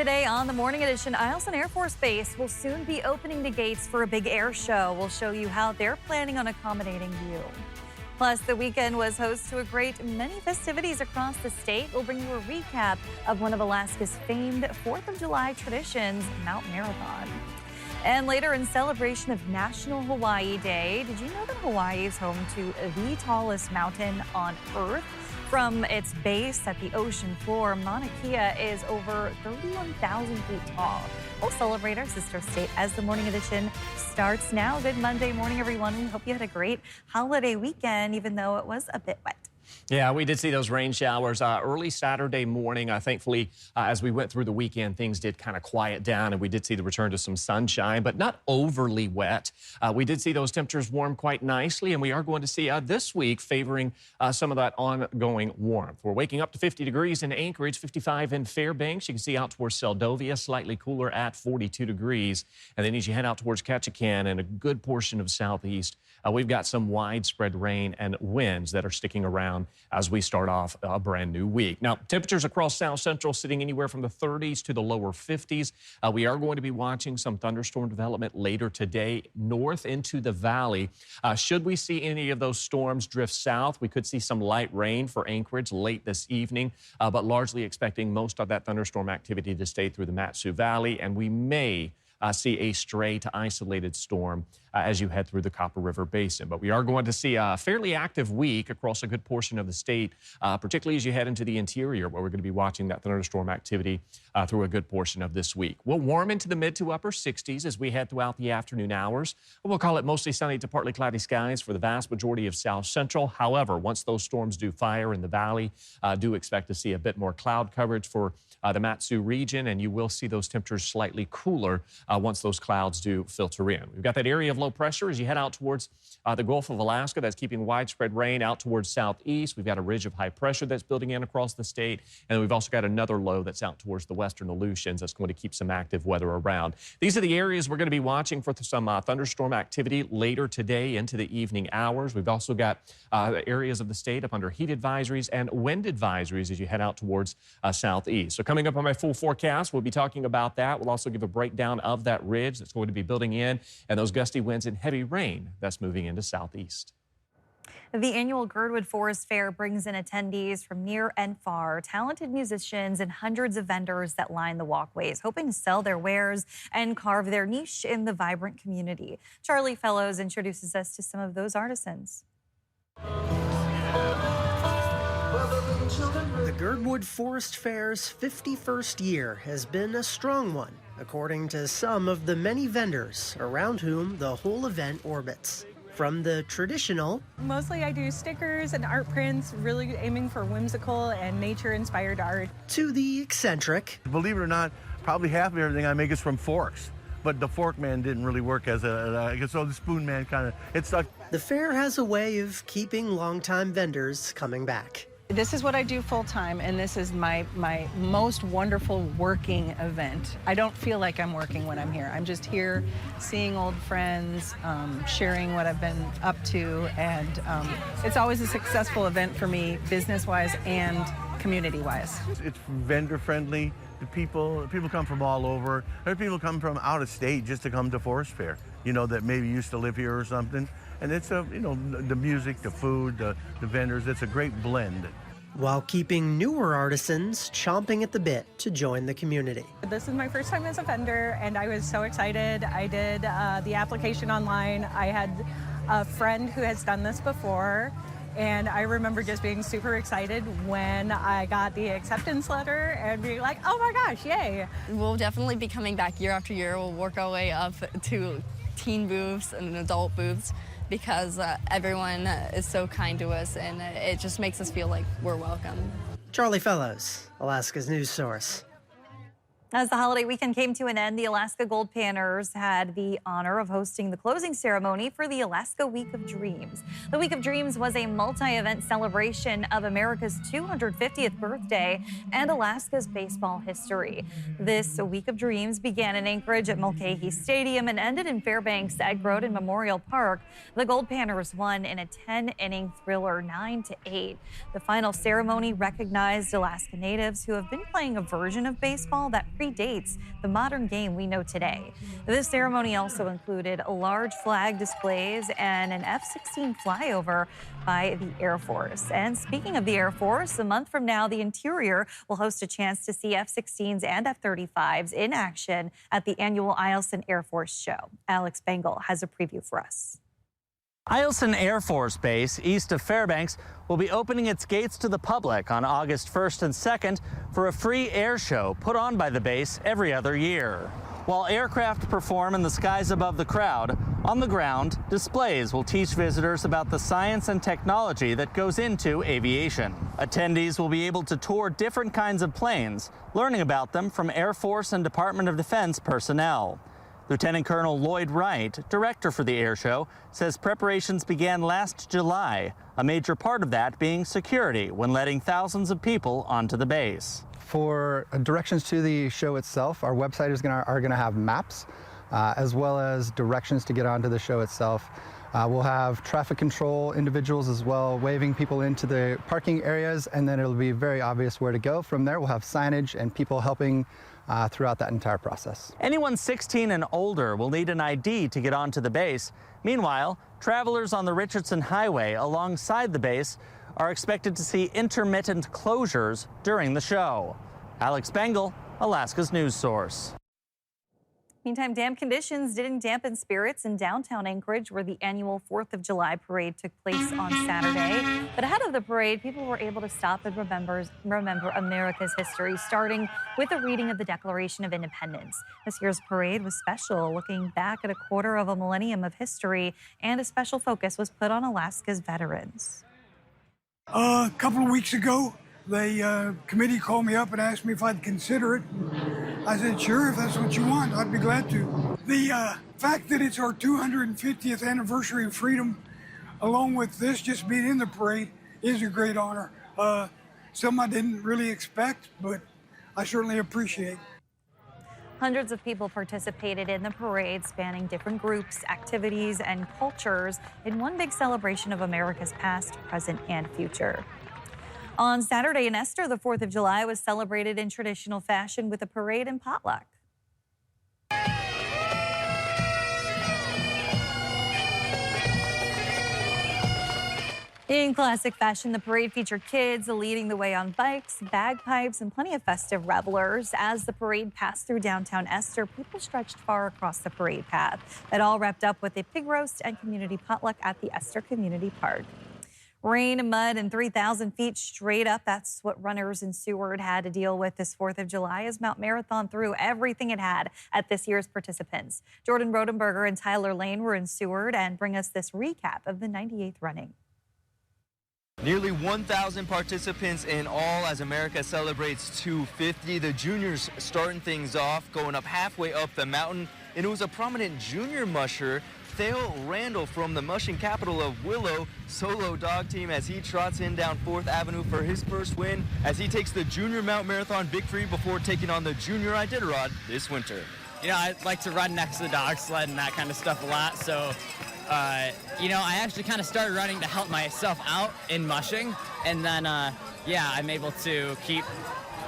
Today on the Morning Edition, Eielson Air Force Base will soon be opening the gates for a big air show. We'll show you how they're planning on accommodating you. Plus, the weekend was host to a great many festivities across the state. We'll bring you a recap of one of Alaska's famed 4th of July traditions, Mount Marathon. And later, in celebration of National Hawaii Day, did you know that Hawaii is home to the tallest mountain on Earth? From its base at the ocean floor, Mauna Kea is over 31,000 feet tall. We'll celebrate our sister state as the Morning Edition starts now. Good Monday morning, everyone. We hope you had a great holiday weekend, even though it was a bit wet. Yeah, we did see those rain showers early Saturday morning. Thankfully, as we went through the weekend, things did kind of quiet down, and we did see the return to some sunshine, but not overly wet. We did see those temperatures warm quite nicely, and we are going to see this week favoring some of that ongoing warmth. We're waking up to 50 degrees in Anchorage, 55 in Fairbanks. You can see out towards Seldovia, slightly cooler at 42 degrees. And then as you head out towards Ketchikan and a good portion of southeast, we've got some widespread rain and winds that are sticking around as we start off a brand new week. Now, temperatures across South Central sitting anywhere from the 30s to the lower 50s. We are going to be watching some thunderstorm development later today north into the valley. Should we see any of those storms drift south, we could see some light rain for Anchorage late this evening, but largely expecting most of that thunderstorm activity to stay through the Mat-Su Valley, and we may see a stray to isolated storm as you head through the Copper River Basin. But we are going to see a fairly active week across a good portion of the state, particularly as you head into the interior, where we're going to be watching that thunderstorm activity through a good portion of this week. We'll warm into the mid to upper 60s as we head throughout the afternoon hours. We'll call it mostly sunny to partly cloudy skies for the vast majority of South Central. However, once those storms do fire in the valley, do expect to see a bit more cloud coverage for the Mat-Su region, and you will see those temperatures slightly cooler once those clouds do filter in. We've got that area of low pressure as you head out towards the Gulf of Alaska. That's keeping widespread rain out towards southeast. We've got a ridge of high pressure that's building in across the state. And then we've also got another low that's out towards the western Aleutians that's going to keep some active weather around. These are the areas we're going to be watching for some thunderstorm activity later today into the evening hours. We've also got areas of the state up under heat advisories and wind advisories as you head out towards southeast. So coming up on my full forecast, we'll be talking about that. We'll also give a breakdown of that ridge that's going to be building in and those gusty winds and heavy rain that's moving into southeast. The annual Girdwood Forest Fair brings in attendees from near and far, talented musicians and hundreds of vendors that line the walkways, hoping to sell their wares and carve their niche in the vibrant community. Charlie Fellows introduces us to some of those artisans. The Girdwood Forest Fair's 51st year has been a strong one, according to some of the many vendors around whom the whole event orbits. From the traditional... Mostly I do stickers and art prints, really aiming for whimsical and nature-inspired art. To the eccentric. Believe it or not, probably half of everything I make is from forks. But the fork man didn't really work as so the spoon man kind of, it stuck. The fair has a way of keeping longtime vendors coming back. This is what I do full-time, and this is my most wonderful working event. I don't feel like I'm working when I'm here. I'm just here seeing old friends, sharing what I've been up to, and it's always a successful event for me, business-wise and community-wise. It's vendor-friendly. The people come from all over. There are people come from out of state just to come to Forest Fair, you know, that maybe used to live here or something. And it's the music, the food, the vendors, it's a great blend. While keeping newer artisans chomping at the bit to join the community. This is my first time as a vendor, and I was so excited. I did the application online. I had a friend who has done this before, and I remember just being super excited when I got the acceptance letter and being like, oh my gosh, yay. We'll definitely be coming back year after year. We'll work our way up to teen booths and adult booths, because everyone is so kind to us, and it just makes us feel like we're welcome. Charlie Fellows, Alaska's news source. As the holiday weekend came to an end, the Alaska Gold Panners had the honor of hosting the closing ceremony for the Alaska Week of Dreams. The Week of Dreams was a multi-event celebration of America's 250th birthday and Alaska's baseball history. This Week of Dreams began in Anchorage at Mulcahy Stadium and ended in Fairbanks at Groden Memorial Park. The Gold Panners won in a 10-inning thriller, 9-8. The final ceremony recognized Alaska natives who have been playing a version of baseball that predates the modern game we know today. This ceremony also included large flag displays and an F-16 flyover by the Air Force. And speaking of the Air Force, a month from now, the interior will host a chance to see F-16s and F-35s in action at the annual Eielson Air Force show. Alex Bengal has a preview for us. Eielson Air Force Base, east of Fairbanks, will be opening its gates to the public on August 1st and 2nd for a free air show put on by the base every other year. While aircraft perform in the skies above the crowd, on the ground, displays will teach visitors about the science and technology that goes into aviation. Attendees will be able to tour different kinds of planes, learning about them from Air Force and Department of Defense personnel. Lieutenant Colonel Lloyd Wright, director for the air show, says preparations began last July, a major part of that being security when letting thousands of people onto the base. For directions to the show itself, our website are going to have maps as well as directions to get onto the show itself. We'll have traffic control individuals as well, waving people into the parking areas, and then it'll be very obvious where to go. From there, we'll have signage and people helping throughout that entire process. Anyone 16 and older will need an ID to get onto the base. Meanwhile, travelers on the Richardson Highway alongside the base are expected to see intermittent closures during the show. Alex Bengal, Alaska's news source. Meantime, damp conditions didn't dampen spirits in downtown Anchorage, where the annual 4th of July parade took place on Saturday. But ahead of the parade, people were able to stop and remember America's history, starting with a reading of the Declaration of Independence. This year's parade was special, looking back at a quarter of a millennium of history, and a special focus was put on Alaska's veterans. A couple of weeks ago, the committee called me up and asked me if I'd consider it. I said, sure, if that's what you want, I'd be glad to. The fact that it's our 250th anniversary of freedom, along with this just being in the parade, is a great honor. Something I didn't really expect, but I certainly appreciate. Hundreds of people participated in the parade, spanning different groups, activities, and cultures in one big celebration of America's past, present, and future. On Saturday in Esther, the 4th of July was celebrated in traditional fashion with a parade and potluck. In classic fashion, the parade featured kids leading the way on bikes, bagpipes, and plenty of festive revelers. As the parade passed through downtown Esther, people stretched far across the parade path. It all wrapped up with a pig roast and community potluck at the Esther Community Park. Rain, mud, and 3,000 feet straight up. That's what runners in Seward had to deal with this 4th of July as Mount Marathon threw everything it had at this year's participants. Jordan Rodenberger and Tyler Lane were in Seward and bring us this recap of the 98th running. Nearly 1,000 participants in all as America celebrates 250. The juniors starting things off, going up halfway up the mountain. And it was a prominent junior musher, Theo Randall from the mushing capital of Willow, solo dog team as he trots in down 4th Avenue for his first win as he takes the Junior Mount Marathon victory before taking on the Junior Iditarod this winter. You know, I like to run next to the dog sled and that kind of stuff a lot, so you know, I actually kind of started running to help myself out in mushing, and then yeah, I'm able to keep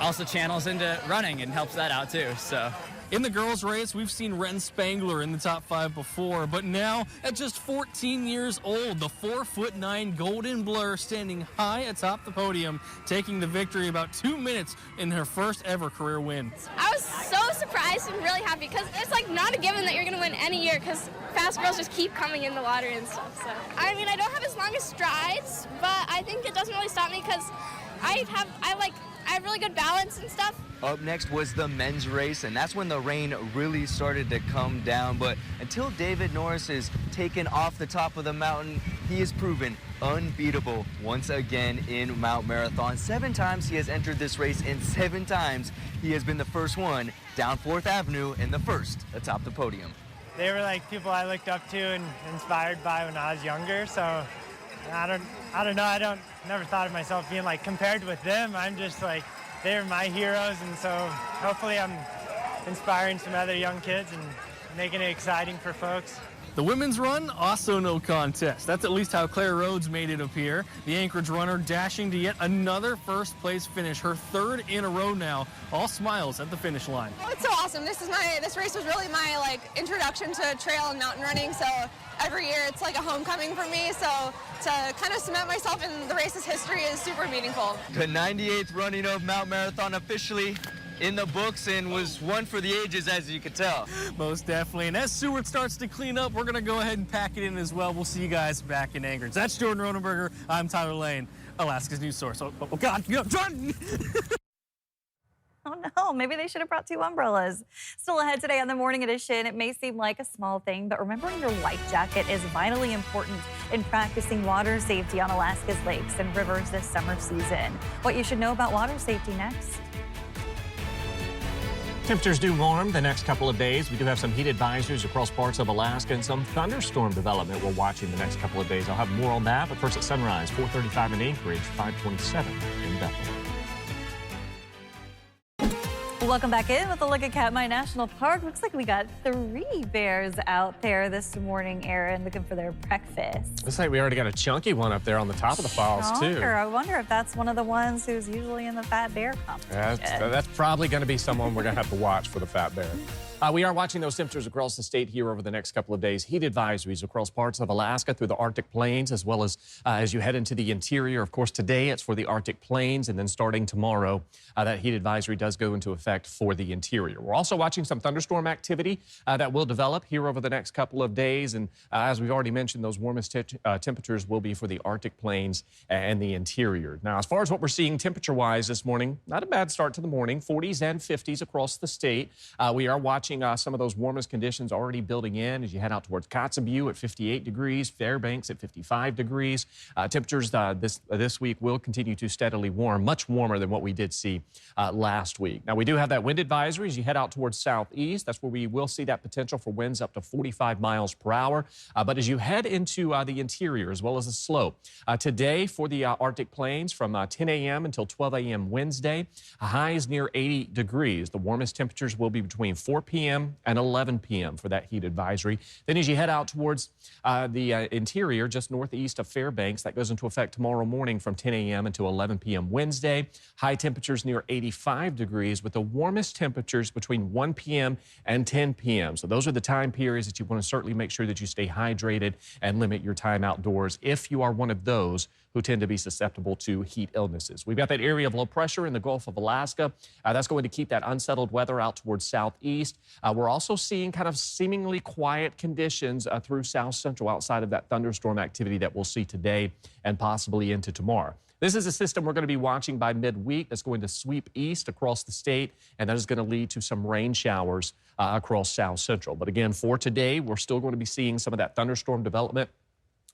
also channels into running and helps that out too, so. In the girls' race, we've seen Ren Spangler in the top 5 before, but now, at just 14 years old, the 4'9" Golden Blur standing high atop the podium, taking the victory about 2 minutes in her first ever career win. I was so surprised and really happy because it's like not a given that you're going to win any year because fast girls just keep coming in the water and stuff. So I mean, I don't have as long as strides, but I think it doesn't really stop me because I have really good balance and stuff. Up next was the men's race, and that's when the rain really started to come down. But until David Norris is taken off the top of the mountain, he is proven unbeatable once again in Mount Marathon. 7 times he has entered this race, and 7 times he has been the first one down 4th Avenue and the first atop the podium. They were like people I looked up to and inspired by when I was younger, so I don't know, never thought of myself being like compared with them. I'm just like, they're my heroes, and so hopefully I'm inspiring some other young kids and making it exciting for folks. The women's run, also no contest. That's at least how Claire Rhodes made it appear. The Anchorage runner dashing to yet another first-place finish, her third in a row now. All smiles at the finish line. Oh, it's so awesome. This race was really my introduction to trail and mountain running. So every year it's like a homecoming for me. So to kind of cement myself in the race's history is super meaningful. The 98th running of Mount Marathon officially in the books and was one for the ages, as you could tell. Most definitely. And as Seward starts to clean up, we're going to go ahead and pack it in as well. We'll see you guys back in Anchorage. That's Jordan Ronenberger. I'm Tyler Lane, Alaska's news source. Oh God, Jordan! Oh no, maybe they should have brought 2 umbrellas. Still ahead today on the Morning Edition, it may seem like a small thing, but remembering your life jacket is vitally important in practicing water safety on Alaska's lakes and rivers this summer season. What you should know about water safety next. Temperatures do warm the next couple of days. We do have some heat advisories across parts of Alaska and some thunderstorm development we're watching the next couple of days. I'll have more on that, but first at sunrise, 4:35 in Anchorage, 5:27 in Bethel. Welcome back in with a look at Katmai National Park. Looks like we got 3 bears out there this morning, Aaron, looking for their breakfast. Looks like we already got a chunky one up there on the top of the falls, too. I wonder if that's one of the ones who's usually in the fat bear competition. That's probably going to be someone we're going to have to watch for the fat bear. We are watching those temperatures across the state here over the next couple of days. Heat advisories across parts of Alaska through the Arctic Plains, as well as you head into the interior. Of course, today it's for the Arctic Plains, and then starting tomorrow, that heat advisory does go into effect for the interior. We're also watching some thunderstorm activity that will develop here over the next couple of days. And as we've already mentioned, those warmest temperatures will be for the Arctic Plains and the interior. Now, as far as what we're seeing temperature-wise this morning, not a bad start to the morning, 40s and 50s across the state. We are watching some of those warmest conditions already building in as you head out towards Kotzebue at 58 degrees, Fairbanks at 55 degrees. Temperatures this week will continue to steadily warm, much warmer than what we did see last week. Now, we do have that wind advisory as you head out towards southeast. That's where we will see that potential for winds up to 45 miles per hour. But as you head into the interior as well as the slope, today for the Arctic Plains from 10 a.m. until 12 a.m. Wednesday, highs near 80 degrees. The warmest temperatures will be between 4 p.m. and 11 p.m. for that heat advisory. Then as you head out towards the interior, just northeast of Fairbanks, that goes into effect tomorrow morning from 10 a.m. until 11 p.m. Wednesday. High temperatures near 85 degrees with the warmest temperatures between 1 p.m. and 10 p.m. So those are the time periods that you want to certainly make sure that you stay hydrated and limit your time outdoors if you are one of those who tend to be susceptible to heat illnesses. We've got that area of low pressure in the Gulf of Alaska. That's going to keep that unsettled weather out towards southeast. We're also seeing kind of seemingly quiet conditions through south central outside of that thunderstorm activity that we'll see today and possibly into tomorrow. This is a system we're going to be watching by midweek that's going to sweep east across the state, and that is going to lead to some rain showers across south central. But again, for today, we're still going to be seeing some of that thunderstorm development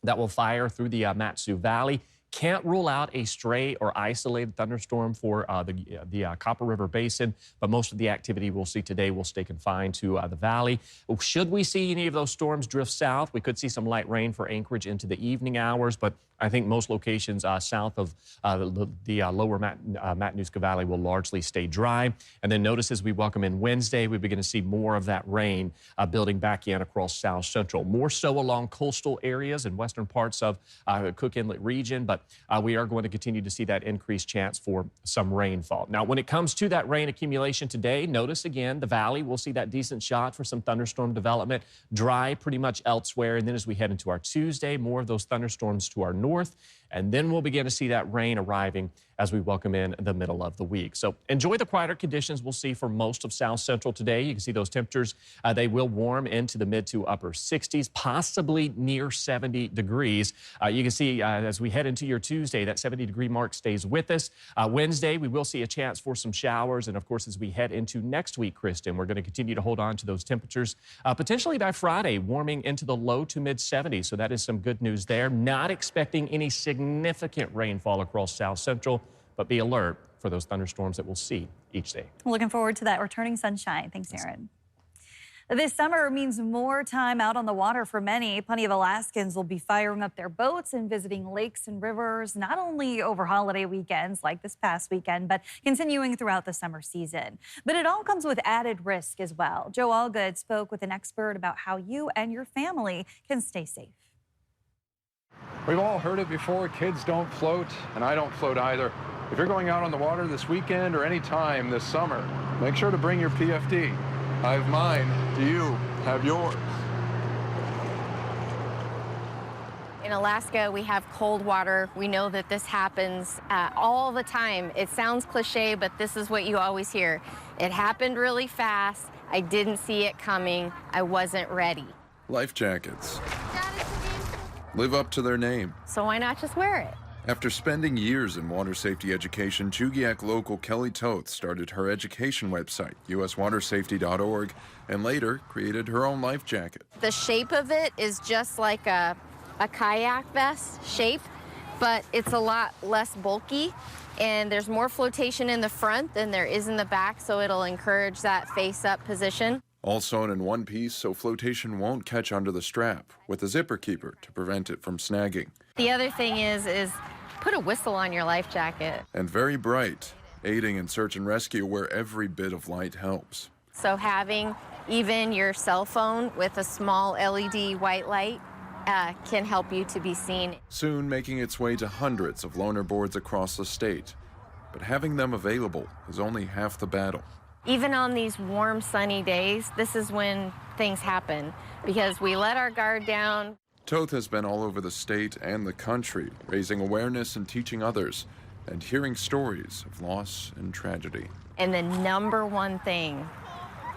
that will fire through the Mat-Su Valley. Can't rule out a stray or isolated thunderstorm for the Copper River Basin, but most of the activity we'll see today will stay confined to the valley. Should we see any of those storms drift south, we could see some light rain for Anchorage into the evening hours, but I think most locations south of the lower Matanuska Valley will largely stay dry. And then notice as we welcome in Wednesday, we begin to see more of that rain building back in across south central. More so along coastal areas and western parts of Cook Inlet region, but we are going to continue to see that increased chance for some rainfall. Now, when it comes to that rain accumulation today, notice again, the valley, we'll see that decent shot for some thunderstorm development, dry pretty much elsewhere. And then as we head into our Tuesday, more of those thunderstorms to our north. And then we'll begin to see that rain arriving as we welcome in the middle of the week. So enjoy the quieter conditions we'll see for most of south central today. You can see those temperatures, they will warm into the mid to upper 60s, possibly near 70 degrees. You can see as we head into your Tuesday, that 70-degree mark stays with us. Wednesday, we will see a chance for some showers. And of course, as we head into next week, Kristen, we're going to continue to hold on to those temperatures, potentially by Friday, warming into the low to mid 70s. So that is some good news there. Not expecting any significant rainfall across south central, but be alert for those thunderstorms that we'll see each day. Looking forward to that returning sunshine. Thanks, Aaron. This summer means more time out on the water for many. Plenty of Alaskans will be firing up their boats and visiting lakes and rivers, not only over holiday weekends like this past weekend, but continuing throughout the summer season. But it all comes with added risk as well. Joe Allgood spoke with an expert about how you and your family can stay safe. We've all heard it before. Kids don't float, and I don't float either. If you're going out on the water this weekend or any time this summer, make sure to bring your PFD. I have mine. Do you have yours? In Alaska, we have cold water. We know that this happens all the time. It sounds cliche, but this is what you always hear. It happened really fast. I didn't see it coming. I wasn't ready. Life jackets live up to their name. So why not just wear it? After spending years in water safety education, Chugiak local Kelly Toth started her education website, uswatersafety.org, and later created her own life jacket. The shape of it is just like a kayak vest shape, but it's a lot less bulky, and there's more flotation in the front than there is in the back, so it'll encourage that face-up position. All sewn in one piece so flotation won't catch under the strap, with a zipper keeper to prevent it from snagging. The other thing is put a whistle on your life jacket. And very bright, aiding in search and rescue where every bit of light helps. So having even your cell phone with a small LED white light can help you to be seen. Soon making its way to hundreds of loaner boards across the state. But having them available is only half the battle. Even on these warm, sunny days, this is when things happen because we let our guard down. Toth has been all over the state and the country, raising awareness and teaching others, and hearing stories of loss and tragedy. And the number one thing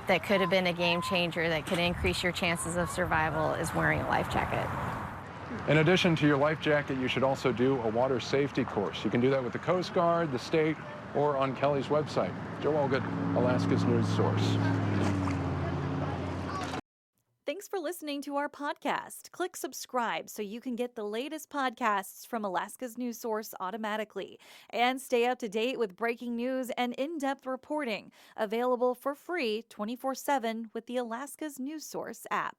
that could have been a game changer that could increase your chances of survival is wearing a life jacket. In addition to your life jacket, you should also do a water safety course. You can do that with the Coast Guard, the state, or on Kelly's website. Joe Allgood, Alaska's news source. Thanks for listening to our podcast. Click subscribe so you can get the latest podcasts from Alaska's news source automatically. And stay up to date with breaking news and in-depth reporting. Available for free 24/7 with the Alaska's news source app.